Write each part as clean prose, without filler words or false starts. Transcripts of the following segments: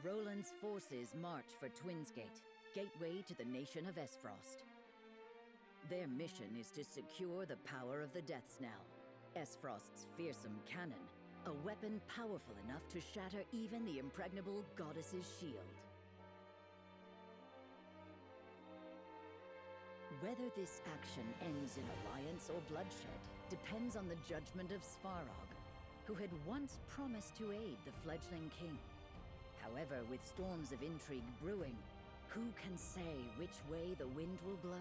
Roland's forces march for Twinsgate, gateway to the nation of Esfrost. Their mission is to secure the power of the Death Snell, Esfrost's fearsome cannon, a weapon powerful enough to shatter even the impregnable goddess's shield. Whether this action ends in alliance or bloodshed depends on the judgment of Svarog, who had once promised to aid the fledgling king. However, with storms of intrigue brewing, who can say which way the wind will blow?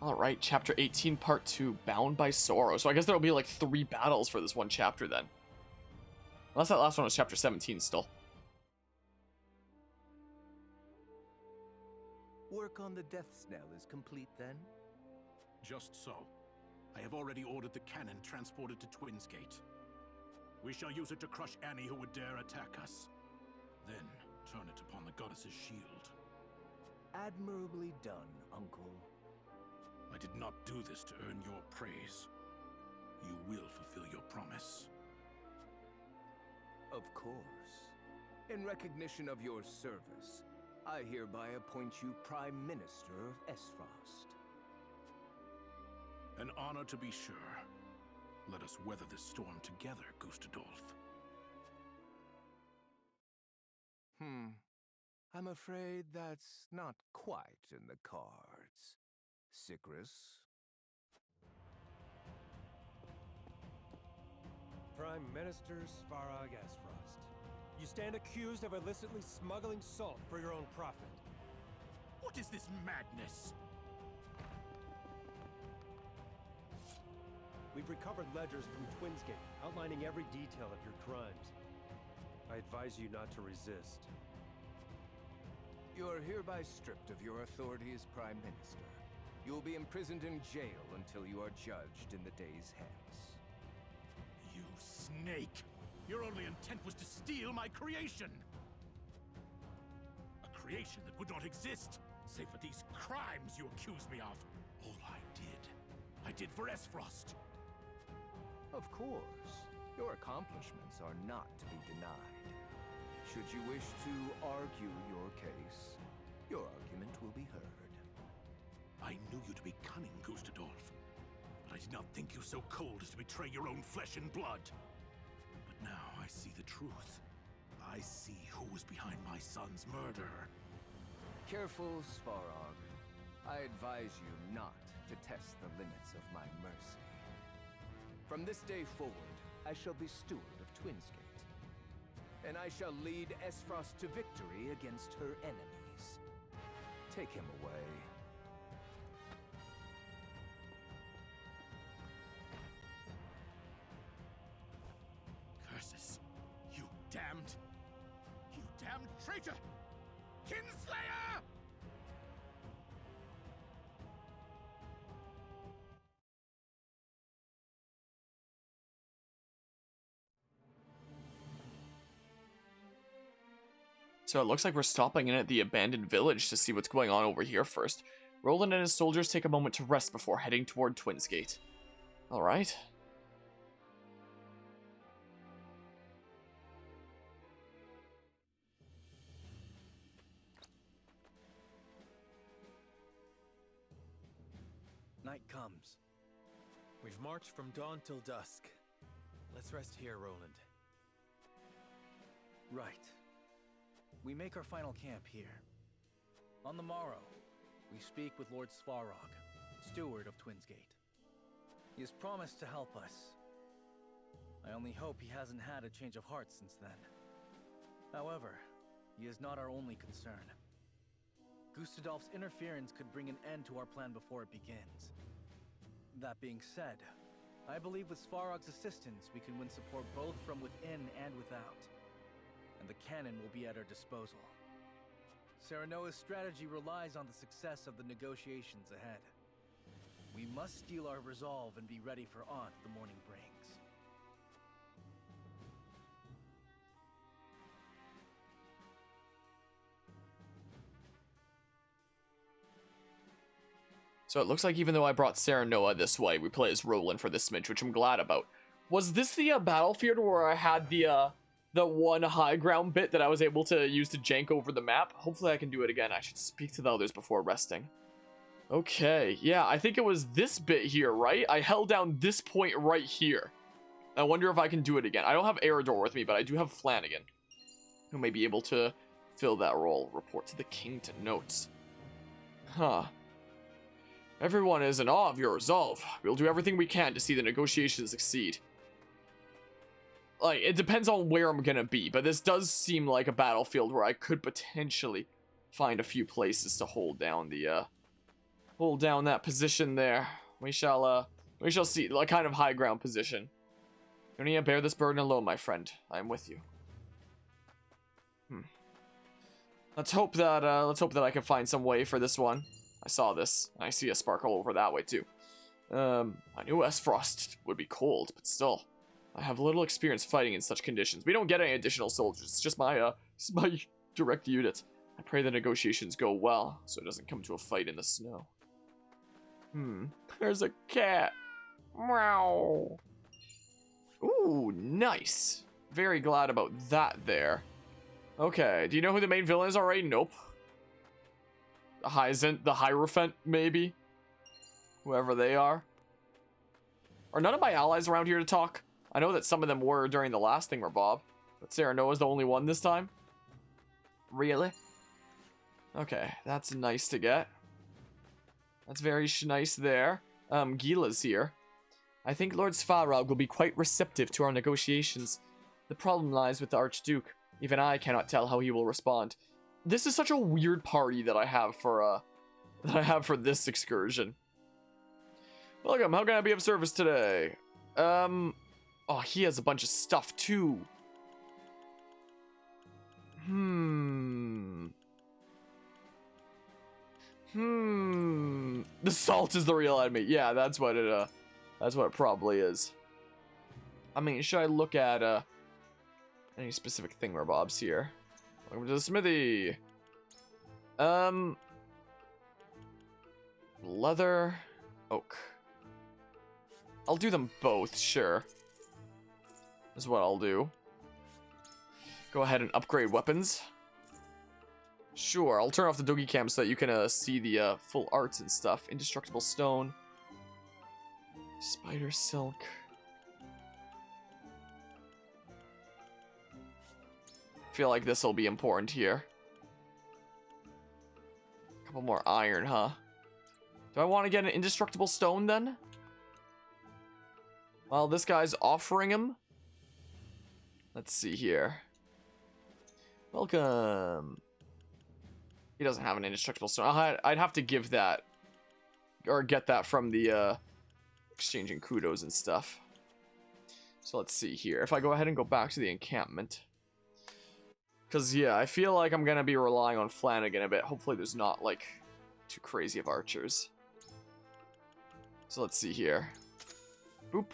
Alright, Chapter 18, Part 2, Bound by Sorrow. So I guess there'll be like 3 battles for this one chapter then. Unless that last one was Chapter 17 still. Work on the Death Snell is complete then? Just so. I have already ordered the cannon transported to Twinsgate. We shall use it to crush any who would dare attack us. Then turn it upon the goddess's shield. Admirably done, Uncle. I did not do this to earn your praise. You will fulfill your promise. Of course. In recognition of your service, I hereby appoint you Prime Minister of Esfrost. An honor to be sure. Let us weather this storm together, Gustadolf. I'm afraid that's not quite in the cards. Sigrus? Prime Minister Svarog Esfrost. You stand accused of illicitly smuggling salt for your own profit. What is this madness? We've recovered ledgers from Twinsgate, outlining every detail of your crimes. I advise you not to resist. You are hereby stripped of your authority as Prime Minister. You will be imprisoned in jail until you are judged in the days hence. You snake! Your only intent was to steal my creation! A creation that would not exist, save for these crimes you accuse me of. All I did for Esfrost. Of course. Your accomplishments are not to be denied. Should you wish to argue your case, your argument will be heard. I knew you to be cunning, Gustadolf, but I did not think you so cold as to betray your own flesh and blood. But now I see the truth. I see who was behind my son's murder. Careful, Svarog. I advise you not to test the limits of my mercy. From this day forward, I shall be steward of Twinsgate, and I shall lead Esfrost to victory against her enemies. Take him away. Curses! You damned traitor! Kinslayer! So it looks like we're stopping in at the abandoned village to see what's going on over here first. Roland and his soldiers take a moment to rest before heading toward Twinsgate. Alright. Night comes. We've marched from dawn till dusk. Let's rest here, Roland. Right. We make our final camp here. On the morrow, we speak with Lord Svarog, steward of Twinsgate. He has promised to help us. I only hope he hasn't had a change of heart since then. However, he is not our only concern. Gustadolf's interference could bring an end to our plan before it begins. That being said, I believe with Svarog's assistance we can win support both from within and without. And the cannon will be at our disposal. Serenoa's strategy relies on the success of the negotiations ahead. We must steel our resolve and be ready for aught the morning brings. So it looks like even though I brought Serenoa this way, we play as Roland for this smidge, which I'm glad about. Was this the battlefield where I had the one high ground bit that I was able to use to jank over the map? Hopefully I can do it again. I should speak to the others before resting. Okay, yeah, I think it was this bit here, right? I held down this point right here. I wonder if I can do it again. I don't have Eridor with me, but I do have Flanagan, who may be able to fill that role. Report to the king to notes. Huh. Everyone is in awe of your resolve. We'll do everything we can to see the negotiations succeed. Like, it depends on where I'm gonna be, but this does seem like a battlefield where I could potentially find a few places to hold down the, hold down that position there. We shall see, like, kind of high ground position. You need to bear this burden alone, my friend. I am with you. Let's hope that I can find some way for this one. I saw this. I see a sparkle over that way, too. I knew Esfrost would be cold, but still. I have little experience fighting in such conditions. We don't get any additional soldiers. It's just my direct unit. I pray the negotiations go well, so it doesn't come to a fight in the snow. There's a cat. Meow. Ooh, nice. Very glad about that there. Okay, do you know who the main villain is already? Nope. The Hierophant, maybe? Whoever they are. Are none of my allies around here to talk? I know that some of them were during the last Thingamabob, but Sarah Noah's the only one this time? Really? Okay, that's nice to get. That's very nice there. Gila's here. I think Lord Svarog will be quite receptive to our negotiations. The problem lies with the Archduke. Even I cannot tell how he will respond. This is such a weird party that I have for this excursion. Welcome, how can I be of service today? Oh, he has a bunch of stuff too. The salt is the real enemy. Yeah, that's what it probably is. I mean, should I look at any specific thingamabobs here? Welcome to the smithy. Leather, oak. I'll do them both, sure. Is what I'll do. Go ahead and upgrade weapons. Sure, I'll turn off the doggy cam so that you can see the full arts and stuff. Indestructible stone. Spider silk. Feel like this will be important here. A couple more iron, huh? Do I want to get an indestructible stone then? Well, this guy's offering him. Let's see here. Welcome. He doesn't have an indestructible stone. I'd have to give that, or get that from the exchanging kudos and stuff. So let's see here. If I go ahead and go back to the encampment. Because, yeah, I feel like I'm going to be relying on Flanagan a bit. Hopefully there's not, like, too crazy of archers. So let's see here. Boop.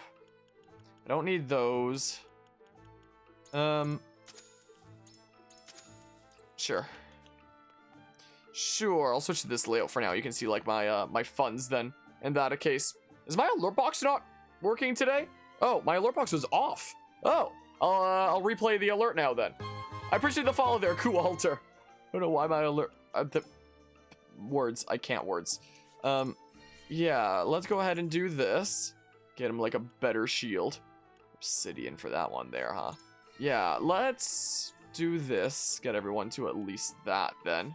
I don't need those. Sure. Sure, I'll switch to this layout for now. You can see, like, my funds then. In that case. Is my alert box not working today? Oh, my alert box was off. Oh, I'll replay the alert now then. I appreciate the follow there, Kualter. I don't know why my alert... words. I can't words. Yeah, let's go ahead and do this. Get him, like, a better shield. Obsidian for that one there, huh? Yeah, let's do this. Get everyone to at least that, then.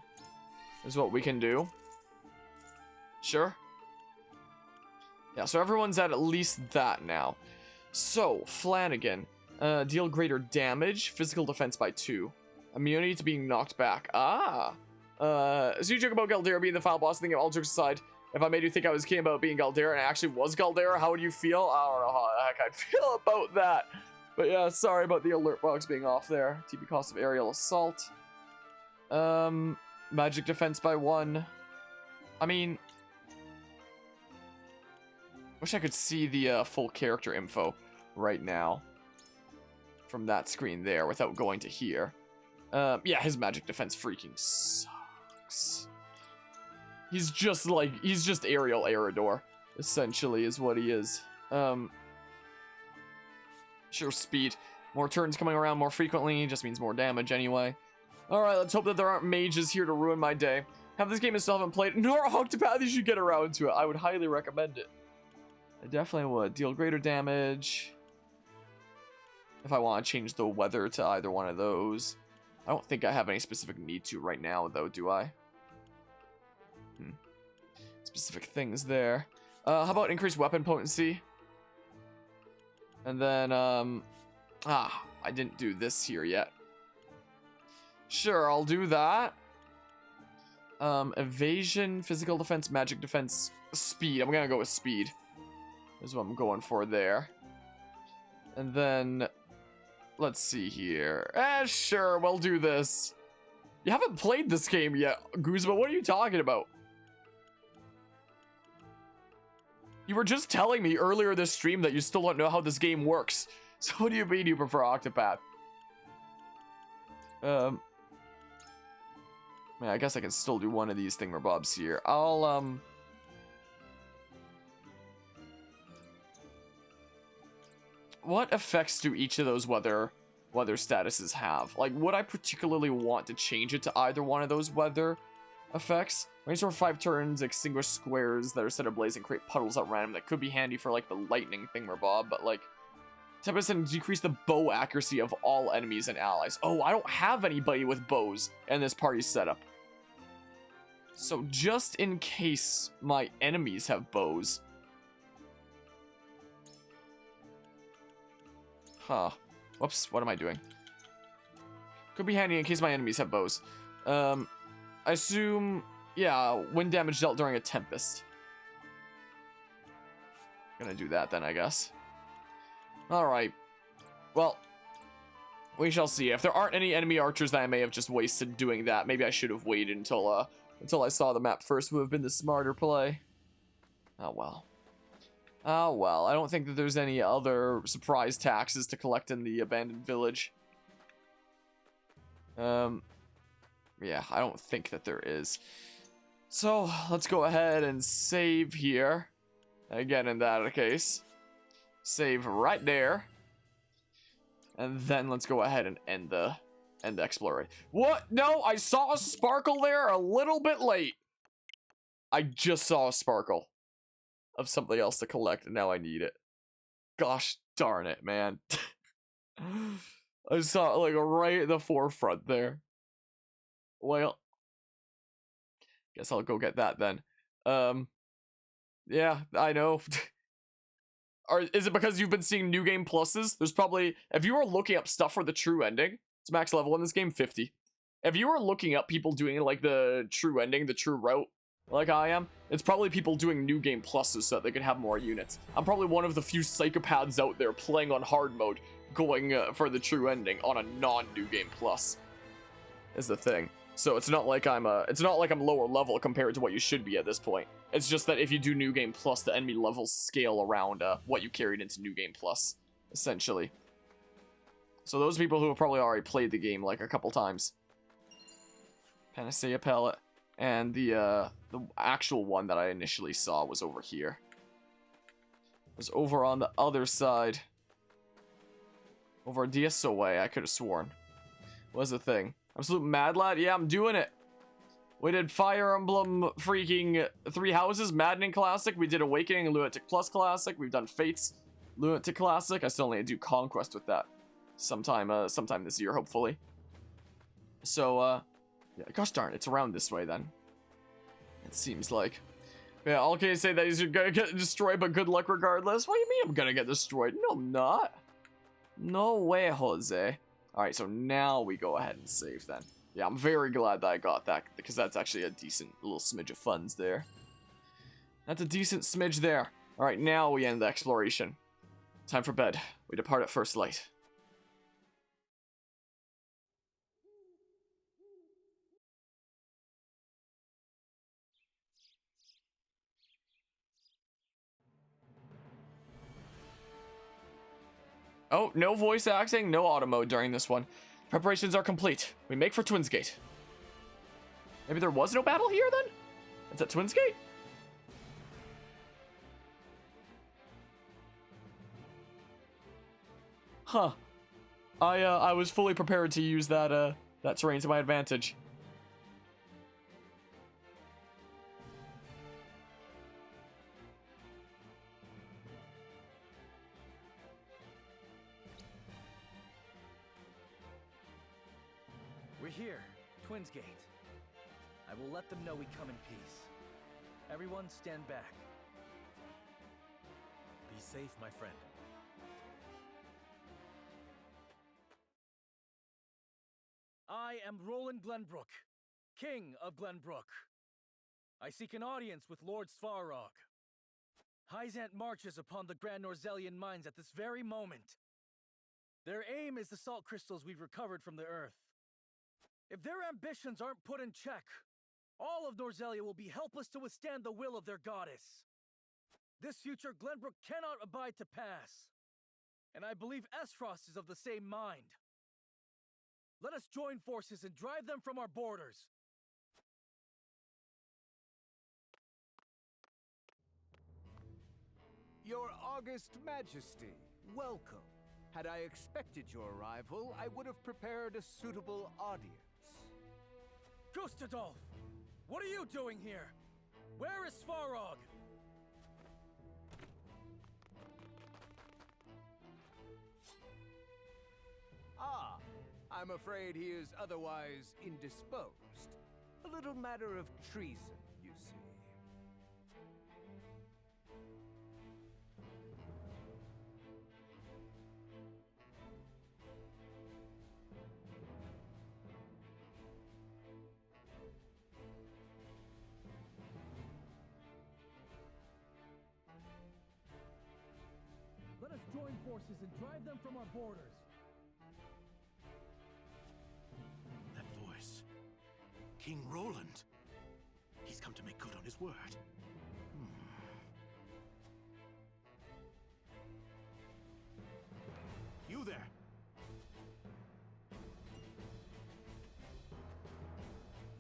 Is what we can do. Sure. Yeah, so everyone's at least that now. So, Flanagan. Deal greater damage. Physical defense by 2. Immunity to being knocked back. Ah! So you joke about Galdera being the final boss thing, all jokes aside. If I made you think I was kidding about being Galdera and I actually was Galdera, how would you feel? I don't know how the heck I'd feel about that. But yeah, sorry about the alert box being off there. TP cost of aerial assault. Magic defense by 1. I mean... wish I could see the full character info right now. From that screen there without going to here. Yeah, his magic defense freaking sucks. He's just aerial Eridor, essentially, is what he is. Sure, speed. More turns coming around more frequently just means more damage anyway. Alright, let's hope that there aren't mages here to ruin my day. Have this game and still haven't played, nor Octopath, you should get around to it. I would highly recommend it. I definitely would. Deal greater damage. If I want to change the weather to either one of those. I don't think I have any specific need to right now, though, do I? Specific things there. How about increased weapon potency? And then, I didn't do this here yet. Sure, I'll do that. Evasion, physical defense, magic defense, speed. I'm gonna go with speed. Is what I'm going for there. And then, let's see here. Sure, we'll do this. You haven't played this game yet, Guzma. What are you talking about? You were just telling me earlier this stream that you still don't know how this game works. So what do you mean you prefer Octopath? Man, I guess I can still do one of these thingamabobs here. I'll, what effects do each of those weather statuses have? Like, would I particularly want to change it to either one of those weather effects? Rainstorm 5 turns, extinguish squares that are set ablaze and create puddles at random. That could be handy for, like, the lightning thingamabob, but, like, 10% decrease the bow accuracy of all enemies and allies. Oh, I don't have anybody with bows in this party setup. So just in case my enemies have bows. Huh. Whoops, what am I doing? Could be handy in case my enemies have bows. I assume, yeah, wind damage dealt during a tempest. Gonna do that then, I guess. Alright. Well, we shall see. If there aren't any enemy archers that I may have just wasted doing that, maybe I should have waited until I saw the map first. Would have been the smarter play. Oh well. Oh well. I don't think that there's any other surprise taxes to collect in the abandoned village. Yeah, I don't think that there is. So, let's go ahead and save here. Again, in that case. Save right there. And then let's go ahead and end the exploration. What? No, I saw a sparkle there a little bit late. I just saw a sparkle of something else to collect, and now I need it. Gosh darn it, man. I saw it like right at the forefront there. Well, guess I'll go get that then. Yeah, I know. Or is it because you've been seeing new game pluses? There's probably, if you were looking up stuff for the true ending, it's max level in this game, 50. If you were looking up people doing like the true ending, the true route, like I am, it's probably people doing new game pluses so that they could have more units. I'm probably one of the few psychopaths out there playing on hard mode, going for the true ending on a non-new game plus, is the thing. So it's not like I'm lower level compared to what you should be at this point. It's just that if you do New Game Plus, the enemy levels scale around what you carried into New Game Plus, essentially. So those people who have probably already played the game like a couple times. Panacea Pellet. And the actual one that I initially saw was over here. It was over on the other side. Over DSO way, I could have sworn. Was the thing. Absolute mad lad? Yeah, I'm doing it. We did Fire Emblem freaking 3 Houses, Maddening Classic. We did Awakening, Lunatic Plus Classic. We've done Fates, Lunatic Classic. I still need to do Conquest with that sometime this year, hopefully. So, yeah, gosh darn, it's around this way then. It seems like. Yeah, all can I say that he's gonna get destroyed, but good luck regardless. What do you mean I'm gonna get destroyed? No, I'm not. No way, Jose. Alright, so now we go ahead and save then. Yeah, I'm very glad that I got that, because that's actually a decent little smidge of funds there. That's a decent smidge there. Alright, now we end the exploration. Time for bed. We depart at first light. Oh, no voice acting, no auto mode during this one. Preparations are complete. We make for Twinsgate. Maybe there was no battle here then? It's at Twinsgate? Huh. I was fully prepared to use that terrain to my advantage. We're here, Twins Gate. I will let them know we come in peace. Everyone stand back. Be safe, my friend. I am Roland Glenbrook, King of Glenbrook. I seek an audience with Lord Svarog. Hyzant marches upon the Grand Norzelian mines at this very moment. Their aim is the salt crystals we've recovered from the Earth. If their ambitions aren't put in check, all of Norzelia will be helpless to withstand the will of their goddess. This future Glenbrook cannot abide to pass. And I believe Esfrost is of the same mind. Let us join forces and drive them from our borders. Your August Majesty, welcome. Had I expected your arrival, I would have prepared a suitable audience. Gustadolf! What are you doing here? Where is Svarog? Ah, I'm afraid he is otherwise indisposed. A little matter of treason, you see. Let us join forces and drive them from our borders. That voice. King Roland. He's come to make good on his word. You there!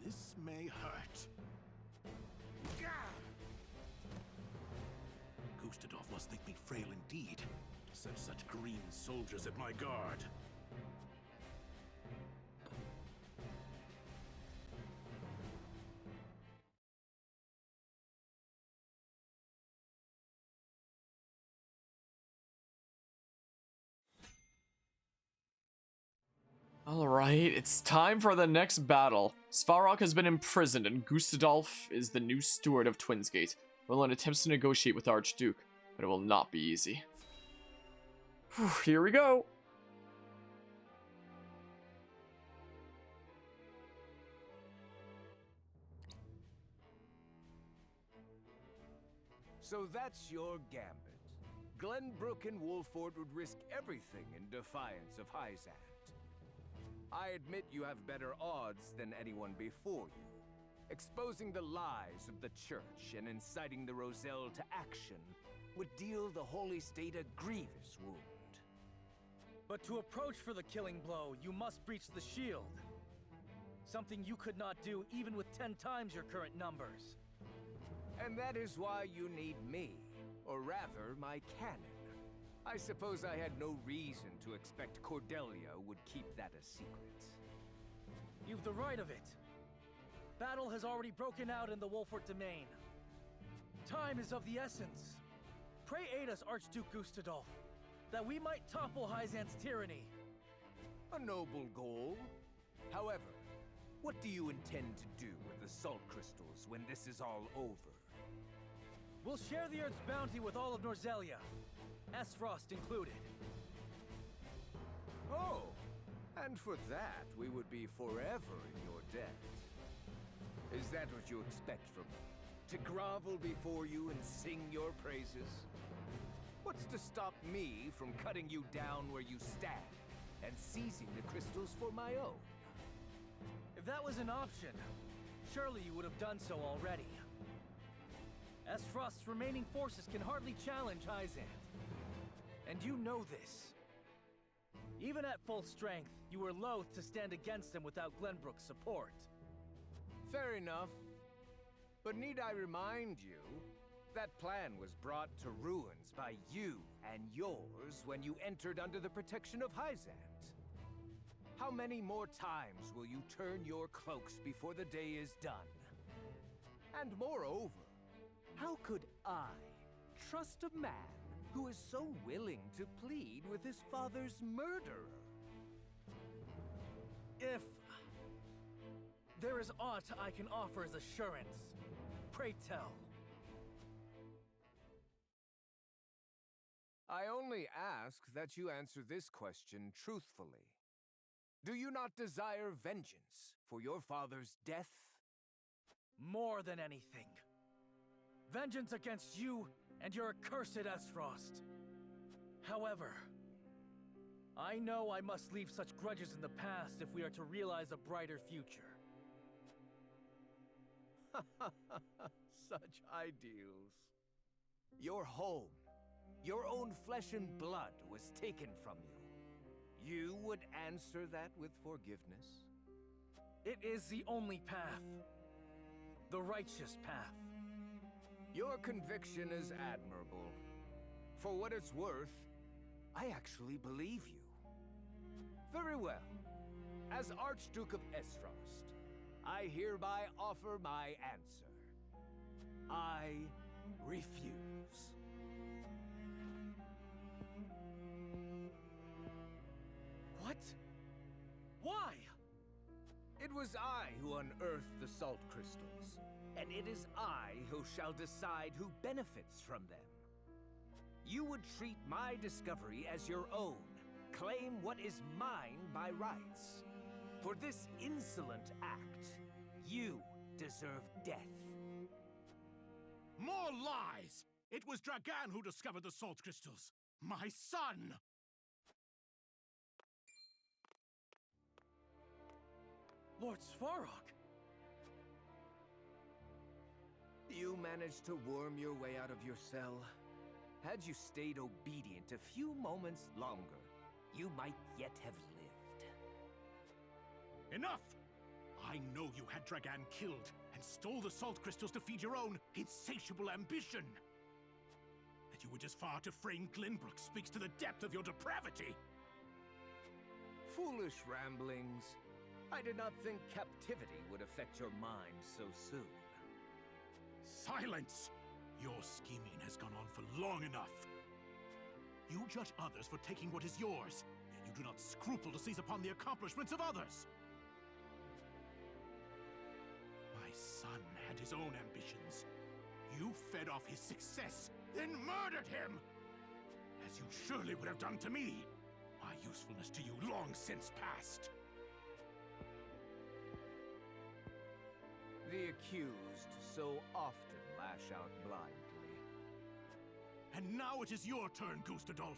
This may hurt. Gah! Gustadolf must think me frail indeed, to set such green soldiers at my guard. Alright, it's time for the next battle. Svarog has been imprisoned and Gustadolf is the new steward of Twinsgate. Roland attempts to negotiate with the Archduke, but it will not be easy. Whew, here we go! So that's your gambit. Glenbrook and Wolford would risk everything in defiance of Hyzant. I admit you have better odds than anyone before you. Exposing the lies of the Church and inciting the Roselle to action would deal the Holy State a grievous wound. But to approach for the killing blow, you must breach the shield. Something you could not do even with 10 times your current numbers. And that is why you need me, or rather, my cannon. I suppose I had no reason to expect Cordelia would keep that a secret. You've the right of it. Battle has already broken out in the Wolford domain. Time is of the essence. Pray aid us, Archduke Gustadolf, that we might topple Hyzant's tyranny. A noble goal. However, what do you intend to do with the salt crystals when this is all over? We'll share the Earth's bounty with all of Norzelia, Esfrost included. Oh, and for that, we would be forever in your debt. Is that what you expect from me? To grovel before you and sing your praises? What's to stop me from cutting you down where you stand and seizing the crystals for my own? If that was an option, surely you would have done so already. Esfrost's remaining forces can hardly challenge Hyzant. And you know this. Even at full strength, you were loath to stand against them without Glenbrook's support. Fair enough. But need I remind you, That plan was brought to ruins by you and yours when you entered under the protection of Hyzant. How many more times will you turn your cloaks before the day is done? And moreover, how could I trust a man who is so willing to plead with his father's murderer? If there is aught I can offer as assurance, pray tell. I only ask that you answer this question truthfully. Do you not desire vengeance for your father's death? More than anything. Vengeance against you and your accursed Esfrost. However, I know I must leave such grudges in the past if we are to realize a brighter future. Such ideals. Your home, your own flesh and blood was taken from you. You would answer that with forgiveness? It is the only path. The righteous path. Your conviction is admirable. For what it's worth, I actually believe you. Very well. As Archduke of Esfrost, I hereby offer my answer. I refuse. What? Why? It was I who unearthed the salt crystals, and it is I who shall decide who benefits from them. You would treat my discovery as your own, claim what is mine by rights. For this insolent act, you deserve death. More lies! It was Dragan who discovered the salt crystals. My son! Lord Svarog! You managed to worm your way out of your cell. Had you stayed obedient a few moments longer, you might yet have lived. Enough! I know you had Dragan killed and stole the salt crystals to feed your own insatiable ambition. That you were just far to frame Glenbrook speaks to the depth of your depravity. Foolish ramblings. I did not think captivity would affect your mind so soon. Silence! Your scheming has gone on for long enough. You judge others for taking what is yours, yet you do not scruple to seize upon the accomplishments of others. My son had his own ambitions. You fed off his success, then murdered him! As you surely would have done to me. My usefulness to you long since past. The accused so often lash out blindly. And now it is your turn, Gustadolf.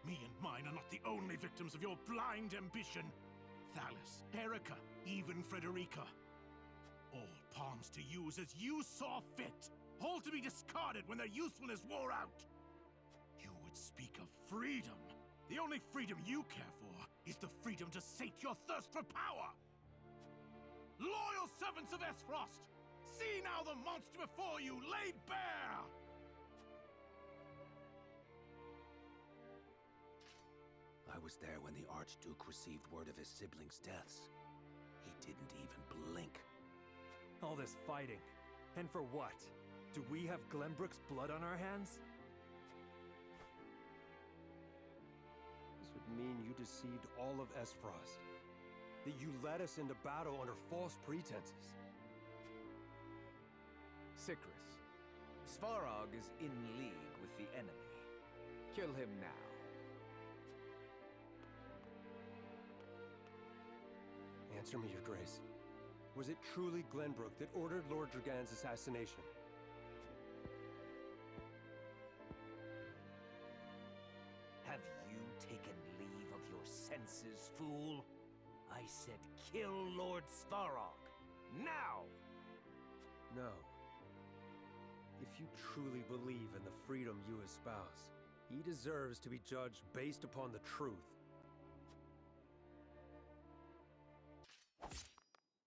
Me and mine are not the only victims of your blind ambition. Thalis, Erica, even Frederica. All pawns to use as you saw fit. All to be discarded when their usefulness wore out. You would speak of freedom. The only freedom you care for is the freedom to sate your thirst for power. Loyal servants of Esfrost, see now the monster before you laid bare! I was there when the Archduke received word of his siblings' deaths. He didn't even blink. All this fighting. And for what? Do we have Glenbrook's blood on our hands? This would mean you deceived all of Esfrost. That you led us into battle under false pretenses. Sikrus, Svarog is in league with the enemy. Kill him now. Answer me, Your Grace. Was it truly Glenbrook that ordered Lord Dragan's assassination? Have you taken leave of your senses, fool? I said kill Lord Svarog. Now! No. If you truly believe in the freedom you espouse, he deserves to be judged based upon the truth.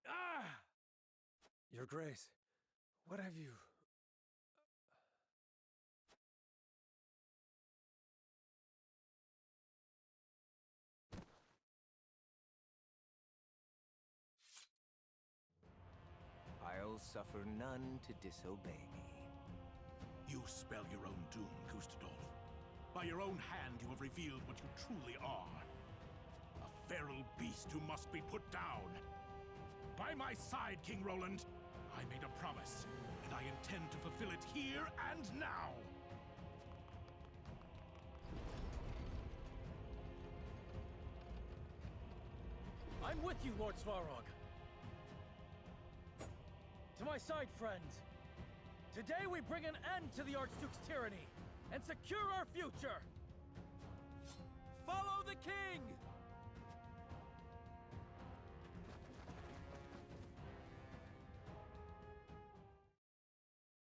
Ah! Your Grace, what have you... will suffer none to disobey me. You spell your own doom, Gustadolf. By your own hand, you have revealed what you truly are. A feral beast who must be put down. By my side, King Roland, I made a promise, and I intend to fulfill it here and now. I'm with you, Lord Svarog. To my side, friends. Today we bring an end to the Archduke's tyranny and secure our future. Follow the king!